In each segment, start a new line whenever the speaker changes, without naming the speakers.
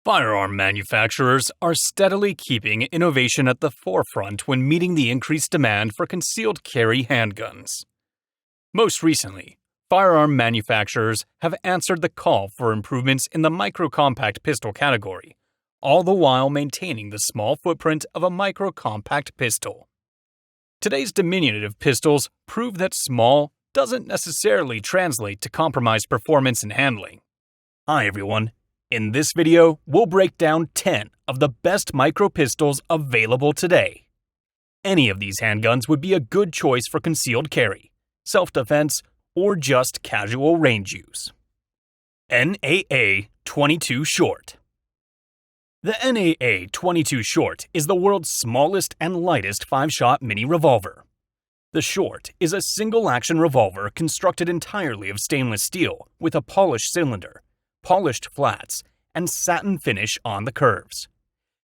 Firearm manufacturers are steadily keeping innovation at the forefront when meeting the increased demand for concealed carry handguns. Most recently, firearm manufacturers have answered the call for improvements in the micro-compact pistol category, all the while maintaining the small footprint of a micro-compact pistol. Today's diminutive pistols prove that small doesn't necessarily translate to compromised performance and handling. Hi everyone. In this video, we'll break down 10 of the best micro pistols available today. Any of these handguns would be a good choice for concealed carry, self-defense, or just casual range use. NAA-22 Short. The NAA-22 Short is the world's smallest and lightest 5-shot mini revolver. The Short is a single-action revolver constructed entirely of stainless steel with a polished cylinder, polished flats, and satin finish on the curves.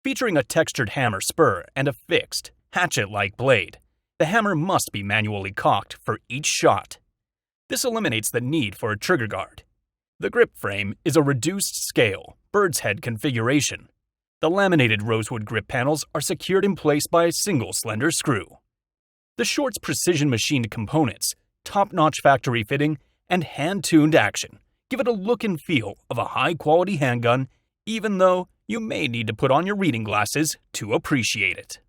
Featuring a textured hammer spur and a fixed, hatchet-like blade, the hammer must be manually cocked for each shot. This eliminates the need for a trigger guard. The grip frame is a reduced-scale, bird's head configuration. The laminated rosewood grip panels are secured in place by a single slender screw. The Short's precision-machined components, top-notch factory fitting, and hand-tuned action give it a look and feel of a high-quality handgun, even though you may need to put on your reading glasses to appreciate it.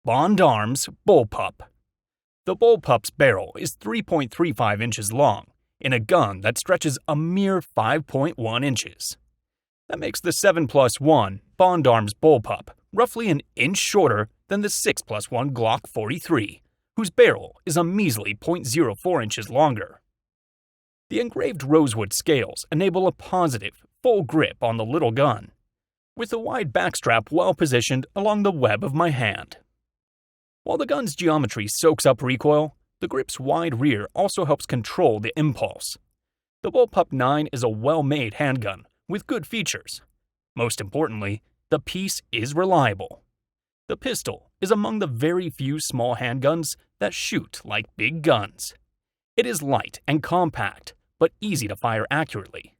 Bond Arms Bullpup. The Bullpup's barrel is 3.35 inches long, in a gun that stretches a mere 5.1 inches. That makes the 7+1 Bond Arms Bullpup roughly an inch shorter than the 6+1 Glock 43, whose barrel is a measly 0.04 inches longer. The engraved rosewood scales enable a positive, full grip on the little gun, with the wide backstrap well positioned along the web of my hand. While the gun's geometry soaks up recoil, the grip's wide rear also helps control the impulse. The Bullpup 9 is a well-made handgun with good features. Most importantly, the piece is reliable. The pistol is among the very few small handguns that shoot like big guns. It is light and compact, but easy to fire accurately.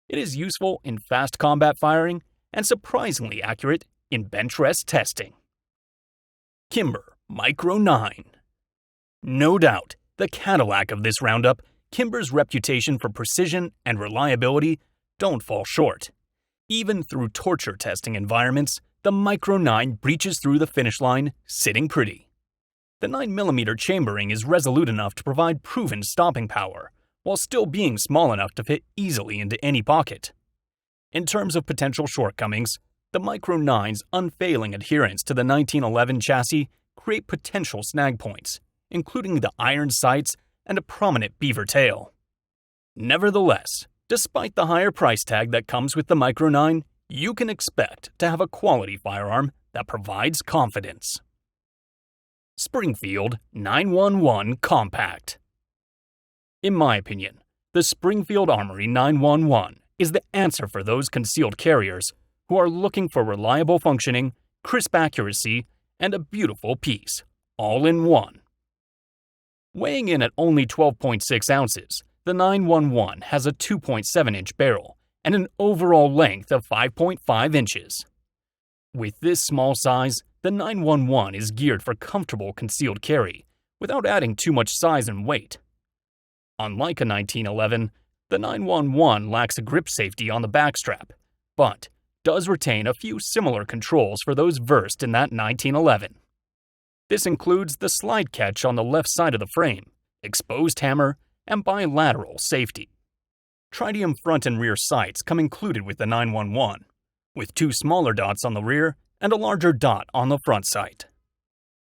It is useful in fast combat firing and surprisingly accurate in bench rest testing. Kimber Micro 9. No doubt, the Cadillac of this roundup, Kimber's reputation for precision and reliability don't fall short. Even through torture testing environments, the Micro 9 breaches through the finish line sitting pretty. The 9mm chambering is resolute enough to provide proven stopping power, while still being small enough to fit easily into any pocket. In terms of potential shortcomings, the Micro 9's unfailing adherence to the 1911 chassis create potential snag points, including the iron sights and a prominent beaver tail. Nevertheless, despite the higher price tag that comes with the Micro 9, you can expect to have a quality firearm that provides confidence. Springfield 911 Compact. In my opinion, the Springfield Armory 911 is the answer for those concealed carriers who are looking for reliable functioning, crisp accuracy, and a beautiful piece, all in one. Weighing in at only 12.6 ounces, the 911 has a 2.7-inch barrel and an overall length of 5.5 inches. With this small size, the 911 is geared for comfortable concealed carry without adding too much size and weight. Unlike a 1911, the 911 lacks a grip safety on the backstrap, but does retain a few similar controls for those versed in that 1911. This includes the slide catch on the left side of the frame, exposed hammer, and bilateral safety. Tritium front and rear sights come included with the 911, with 2 smaller dots on the rear and a larger dot on the front sight.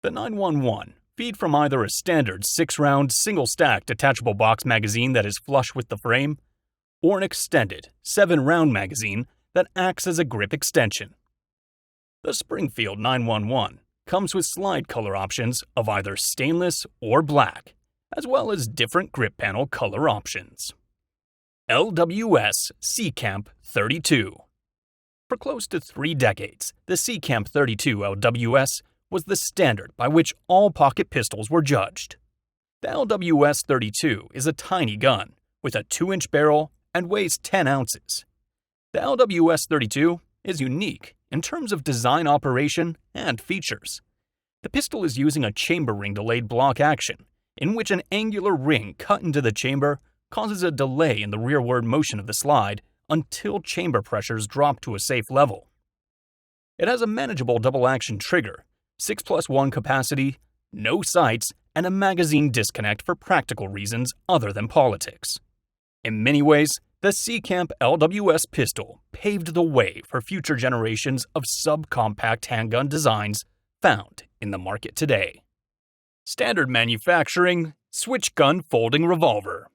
The 911 feed from either a standard 6-round single-stack detachable box magazine that is flush with the frame, or an extended 7-round magazine that acts as a grip extension. The Springfield 911 comes with slide color options of either stainless or black, as well as different grip panel color options. LWS CCAMP 32. For close to 3 decades, the CCAMP 32 LWS was the standard by which all pocket pistols were judged. The LWS 32 is a tiny gun with a 2-inch barrel and weighs 10 ounces. The LWS-32 is unique in terms of design, operation, and features. The pistol is using a chamber ring delayed block action, in which an angular ring cut into the chamber causes a delay in the rearward motion of the slide until chamber pressures drop to a safe level. It has a manageable double-action trigger, 6+1 capacity, no sights, and a magazine disconnect for practical reasons other than politics. In many ways, the CCAMP LWS pistol paved the way for future generations of subcompact handgun designs found in the market today. Standard manufacturing, switch gun folding revolver.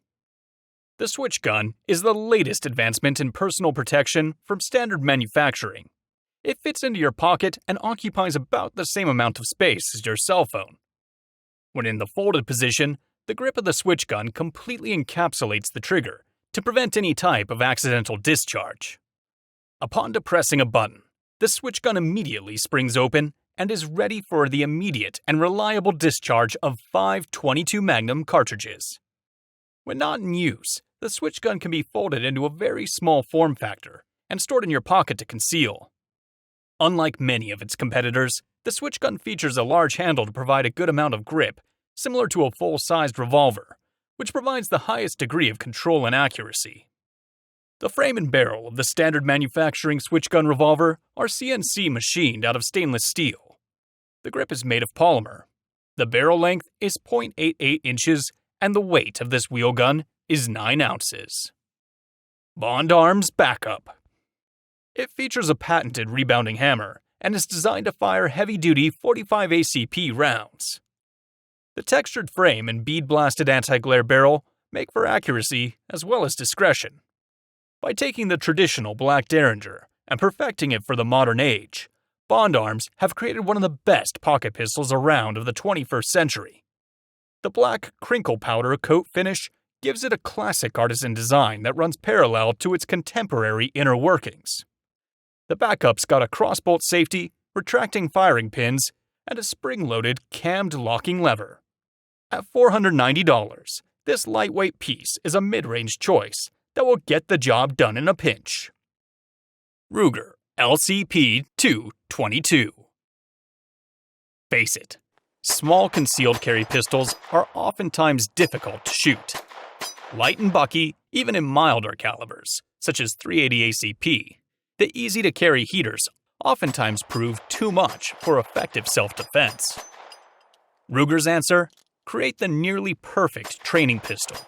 The switch gun is the latest advancement in personal protection from standard manufacturing. It fits into your pocket and occupies about the same amount of space as your cell phone. When in the folded position, the grip of the switch gun completely encapsulates the trigger to prevent any type of accidental discharge. Upon depressing a button, the switch gun immediately springs open and is ready for the immediate and reliable discharge of 5 .22 Magnum cartridges. When not in use, the switch gun can be folded into a very small form factor and stored in your pocket to conceal. Unlike many of its competitors, the switch gun features a large handle to provide a good amount of grip, similar to a full-sized revolver, which provides the highest degree of control and accuracy. The frame and barrel of the standard manufacturing switch gun revolver are CNC machined out of stainless steel. The grip is made of polymer. The barrel length is 0.88 inches, and the weight of this wheel gun is 9 ounces. Bond Arms Backup. It features a patented rebounding hammer and is designed to fire heavy-duty 45 ACP rounds. The textured frame and bead-blasted anti-glare barrel make for accuracy as well as discretion. By taking the traditional black Derringer and perfecting it for the modern age, Bond Arms have created one of the best pocket pistols around of the 21st century. The black crinkle powder coat finish gives it a classic artisan design that runs parallel to its contemporary inner workings. The backup's got a crossbolt safety, retracting firing pins, and a spring-loaded cammed locking lever. At $490, this lightweight piece is a mid-range choice that will get the job done in a pinch. Ruger LCP 222. Face it, small concealed carry pistols are oftentimes difficult to shoot. Light and bucky, even in milder calibers, such as .380 ACP, the easy-to-carry heaters oftentimes prove too much for effective self-defense. Ruger's answer? Create the nearly perfect training pistol.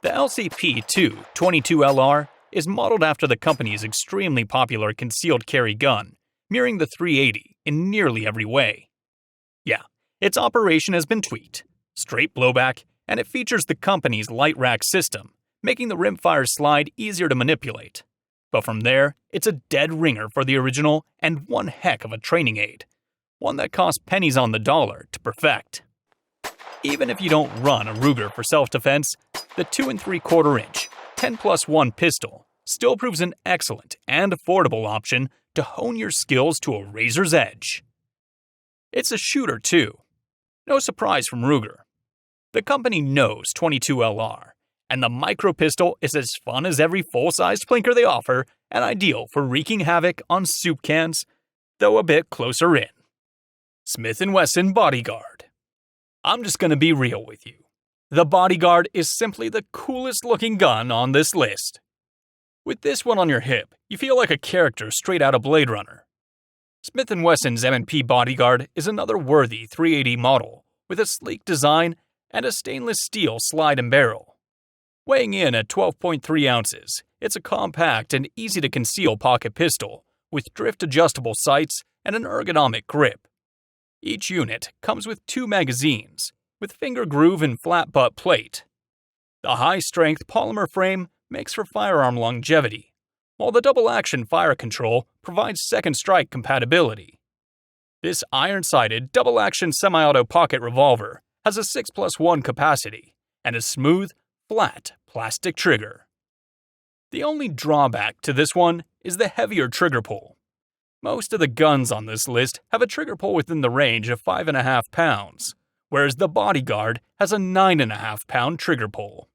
The LCP 222LR is modeled after the company's extremely popular concealed carry gun, mirroring the .380 in nearly every way. Yeah, its operation has been tweaked, straight blowback, and it features the company's light rack system, making the rimfire slide easier to manipulate. But from there, it's a dead ringer for the original and one heck of a training aid, one that costs pennies on the dollar to perfect. Even if you don't run a Ruger for self-defense, the 2 3/4 inch 10+1 pistol still proves an excellent and affordable option to hone your skills to a razor's edge. It's a shooter too. No surprise from Ruger. The company knows .22LR, and the micro pistol is as fun as every full-sized plinker they offer and ideal for wreaking havoc on soup cans, though a bit closer in. Smith & Wesson Bodyguard. I'm just gonna be real with you. The Bodyguard is simply the coolest looking gun on this list. With this one on your hip, you feel like a character straight out of Blade Runner. Smith & Wesson's M&P Bodyguard is another worthy .380 model with a sleek design and a stainless steel slide and barrel. Weighing in at 12.3 ounces, it's a compact and easy-to-conceal pocket pistol with drift-adjustable sights and an ergonomic grip. Each unit comes with 2 magazines, with finger groove and flat butt plate. The high-strength polymer frame makes for firearm longevity, while the double-action fire control provides second strike compatibility. This iron-sighted double-action semi-auto pocket revolver has a 6+1 capacity and a smooth, flat plastic trigger. The only drawback to this one is the heavier trigger pull. Most of the guns on this list have a trigger pull within the range of 5.5 pounds, whereas the Bodyguard has a 9.5 pound trigger pull.